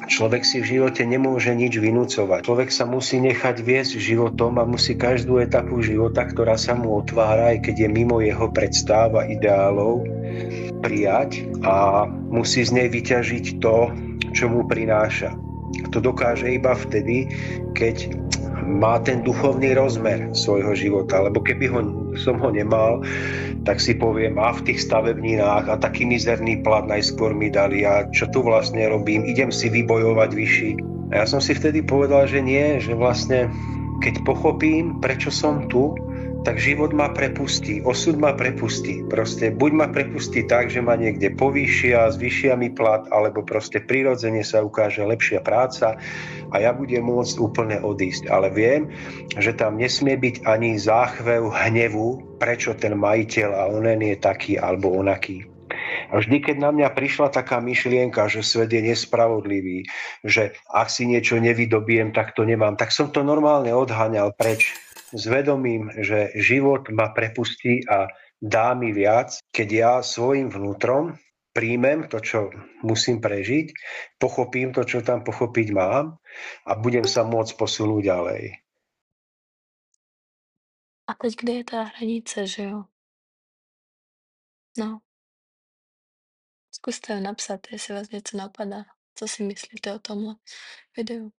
Človek si v živote nemôže nič vynúcovať. Človek sa musí nechať viesť životom a musí každú etapu života, ktorá sa mu otvára, aj keď je mimo jeho predstáv a ideálov, prijať a musí z nej vyťažiť to, čo mu prináša. To dokáže iba vtedy, keď má ten duchovný rozmer svojho života, lebo keby som ho nemal, tak si poviem, a v tých stavebninách a taký mizerný plat najskôr mi dali a čo tu vlastne robím, idem si vybojovať vyšší. A ja som si vtedy povedal, že nie, že vlastne keď pochopím, prečo som tu, tak život ma prepustí, osud ma prepustí. Proste buď ma prepustí tak, že ma niekde povýšia, zvýšia mi plat, alebo proste prirodzene sa ukáže lepšia práca a ja budem môcť úplne odísť. Ale viem, že tam nesmie byť ani záchvev hnevu, prečo ten majiteľ a onen je taký alebo onaký. A vždy, keď na mňa prišla taká myšlienka, že svet je nespravodlivý, že ak si niečo nevydobiem, tak to nemám, tak som to normálne odháňal preč s vedomím, že život ma prepustí a dá mi viac, keď ja svojim vnútrom príjmem to, čo musím prežiť, pochopím to, čo tam pochopiť mám a budem sa môcť posunúť ďalej. A teď kde je ta hranice, že jo? No, zkuste napsat, jestli vás něco napadá. Co si myslíte o tomhle videu?